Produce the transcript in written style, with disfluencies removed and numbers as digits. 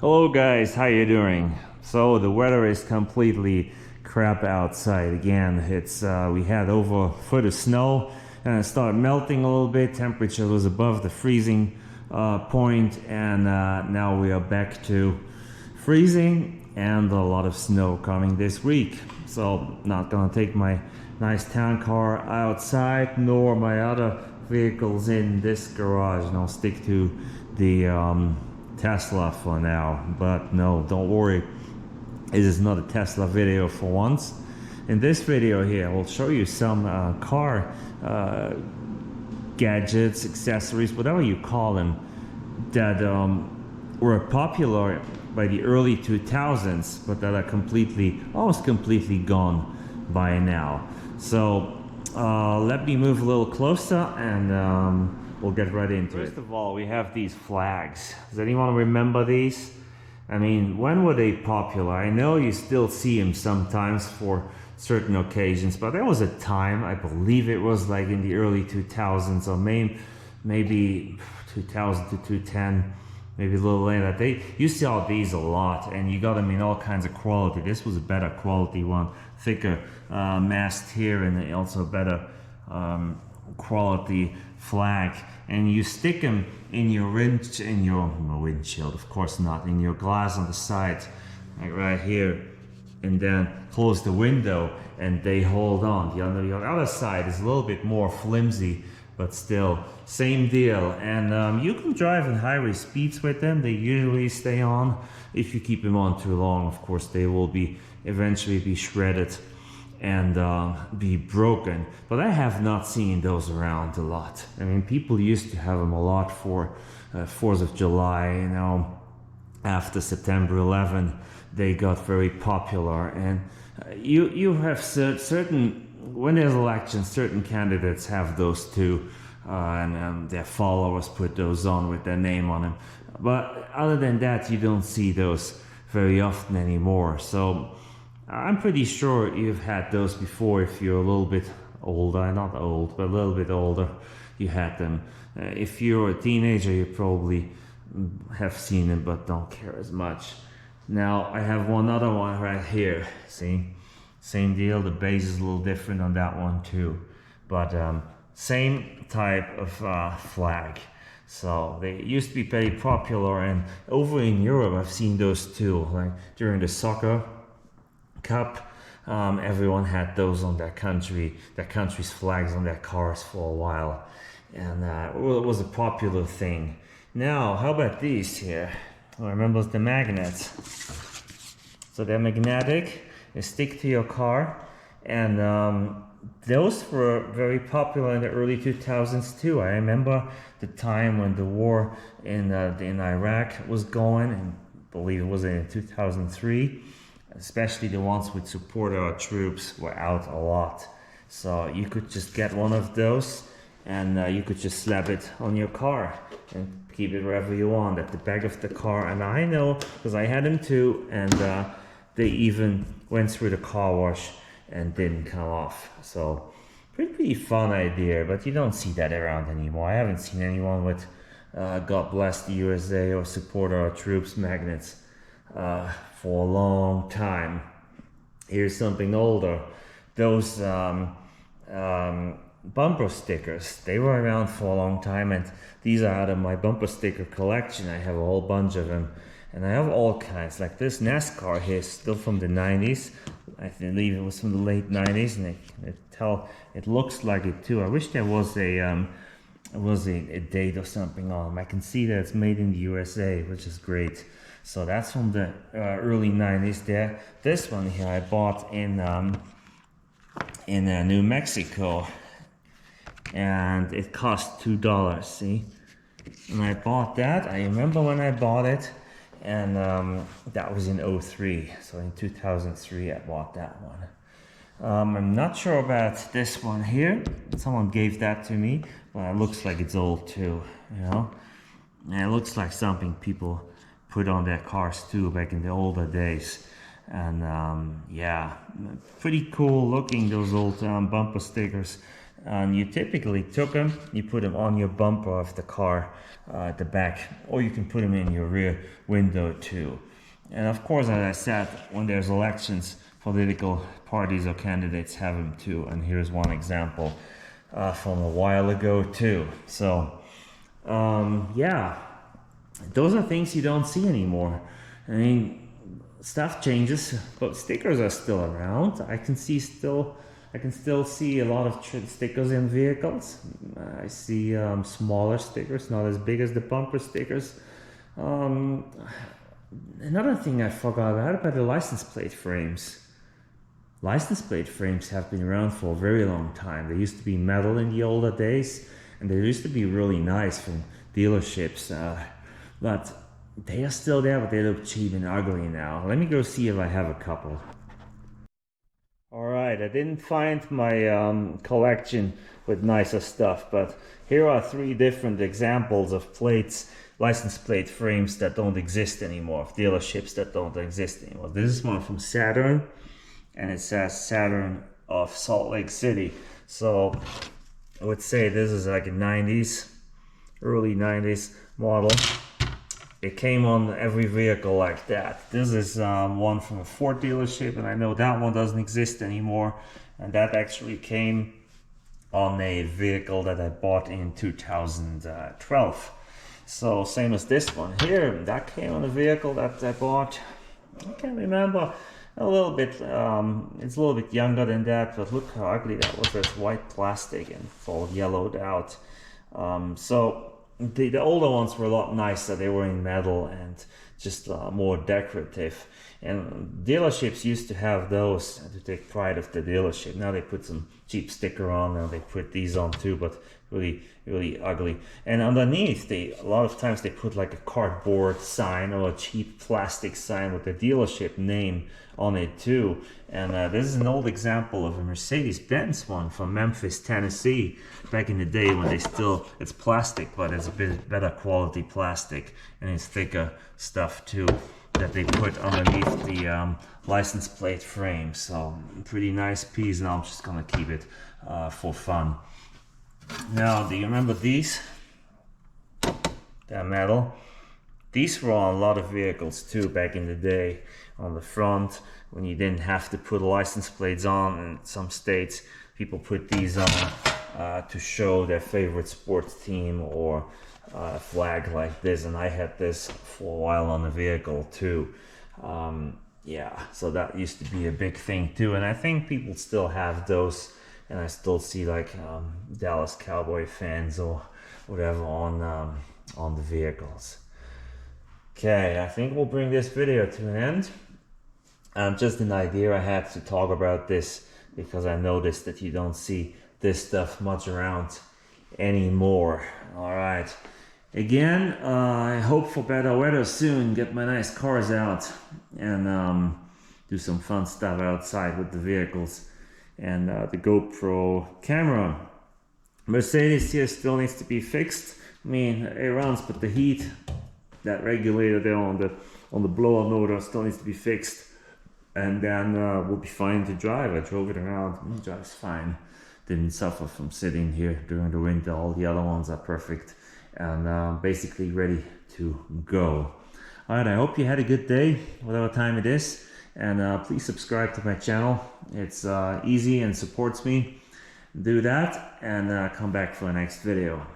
Hello guys, how you doing? So the weather is completely crap outside again. It's we had over a foot of snow and it started melting a little bit. Temperature was above the freezing point, and now we are back to freezing and a lot of snow coming this week. So not gonna take my nice town car outside nor my other vehicles in this garage, and I'll stick to the Tesla for now. But no, don't worry, it is not a Tesla video for once. In this video here, I will show you some car gadgets, accessories, whatever you call them, that were popular by the early 2000s, but that are almost completely gone by now. So let me move a little closer and we'll get right into it. First of all, we have these flags. Does anyone remember these? I mean, when were they popular? I know you still see them sometimes for certain occasions, but there was a time, I believe it was like in the early 2000s, or maybe 2000 to 2010, maybe a little later. You saw these a lot, and you got them in all kinds of quality. This was a better quality one, thicker mast here, and also better quality flag. And you stick them in your windshield, of course not, in your glass on the side, like right here, and then close the window and they hold on. The other side is a little bit more flimsy, but still same deal. And you can drive in highway speeds with them. They usually stay on. If you keep them on too long, of course they will eventually be shredded and be broken. But I have not seen those around a lot. I mean, people used to have them a lot for 4th of July, you know, after September 11, they got very popular. And you have certain, when there's elections, certain candidates have those too, and their followers put those on with their name on them. But other than that, you don't see those very often anymore. So I'm pretty sure you've had those before if you're a little bit older, not old, but a little bit older, you had them. If you're a teenager, you probably have seen them but don't care as much. Now I have one other one right here, see? Same deal, the base is a little different on that one too. But same type of flag. So they used to be very popular, and over in Europe I've seen those too, like during the soccer cup. Everyone had those on their country's flags on their cars for a while, and well, it was a popular thing. Now, how about these here? Oh, remember the magnets? So they're magnetic, they stick to your car, and those were very popular in the early 2000s too. I remember the time when the war in Iraq was going, and I believe it was in 2003. Especially the ones which support our troops were out a lot. So you could just get one of those and you could just slap it on your car and keep it wherever you want, at the back of the car. And I know, because I had them too, and they even went through the car wash and didn't come off. So pretty fun idea, but you don't see that around anymore. I haven't seen anyone with God bless the USA or support our troops magnets for a long time. Here's something older. Those bumper stickers, they were around for a long time, and these are out of my bumper sticker collection. I have a whole bunch of them, and I have all kinds. Like this NASCAR here is still from the 90s. I believe it was from the late 90s, and it looks like it too. I wish there was a date or something on them. I can see that it's made in the USA, which is great. So that's from the early 90s there. This one here I bought in New Mexico, and it cost $2, see? And I bought that. I remember when I bought it, and that was in 03. So in 2003 I bought that one. I'm not sure about this one here. Someone gave that to me, but it looks like it's old too, you know? And it looks like something people put on their cars too back in the older days. And yeah, pretty cool looking, those old bumper stickers. and you typically took them, you put them on your bumper of the car at the back, or you can put them in your rear window too. And of course, as I said, when there's elections, political parties or candidates have them too. And here's one example from a while ago too. So yeah, those are things you don't see anymore. I mean, stuff changes, but stickers are still around. I can still see a lot of stickers in vehicles. I see smaller stickers, not as big as the bumper stickers. Another thing I forgot about the license plate frames. License plate frames have been around for a very long time. They used to be metal in the older days, and they used to be really nice from dealerships. But they are still there, but they look cheap and ugly now. Let me go see if I have a couple. Alright, I didn't find my collection with nicer stuff, but here are 3 different examples of plates, license plate frames that don't exist anymore, of dealerships that don't exist anymore. This is one from Saturn, and it says Saturn of Salt Lake City. So I would say this is like a 90s, early 90s model. It came on every vehicle like that. This is one from a Ford dealership, and I know that one doesn't exist anymore. And that actually came on a vehicle that I bought in 2012. So same as this one here, that came on a vehicle that I bought, I can't remember, a little bit, it's a little bit younger than that, but look how ugly that was. There's white plastic and it's all yellowed out. So the older ones were a lot nicer. They were in metal and just more decorative. And dealerships used to have those to take pride of the dealership. Now they put some cheap sticker on, and they put these on too, but really ugly. And underneath, a lot of times they put like a cardboard sign or a cheap plastic sign with the dealership name on it too. And this is an old example of a Mercedes-Benz one from Memphis, Tennessee, back in the day when it's plastic, but it's a bit better quality plastic, and it's thicker stuff too that they put underneath the license plate frame. So pretty nice piece, and I'm just gonna keep it for fun. Now, do you remember these? They're metal. These were on a lot of vehicles too back in the day. On the front, when you didn't have to put license plates on, in some states people put these on to show their favorite sports team or a flag like this, and I had this for a while on the vehicle too. Yeah, so that used to be a big thing too, and I think people still have those, and I still see like Dallas Cowboy fans or whatever on the vehicles. Okay, I think we'll bring this video to an end. Just an idea I had to talk about this because I noticed that you don't see this stuff much around anymore. All right. Again, I hope for better weather soon, get my nice cars out and do some fun stuff outside with the vehicles. And the GoPro camera. Mercedes here still needs to be fixed. I mean, it runs, but the heat, that regulator there on the blower motor still needs to be fixed. And then we'll be fine to drive. I drove it around, it drives fine. Didn't suffer from sitting here during the winter. All the other ones are perfect and basically ready to go. All right, I hope you had a good day, whatever time it is. And please subscribe to my channel. It's easy and supports me. Do that and come back for the next video.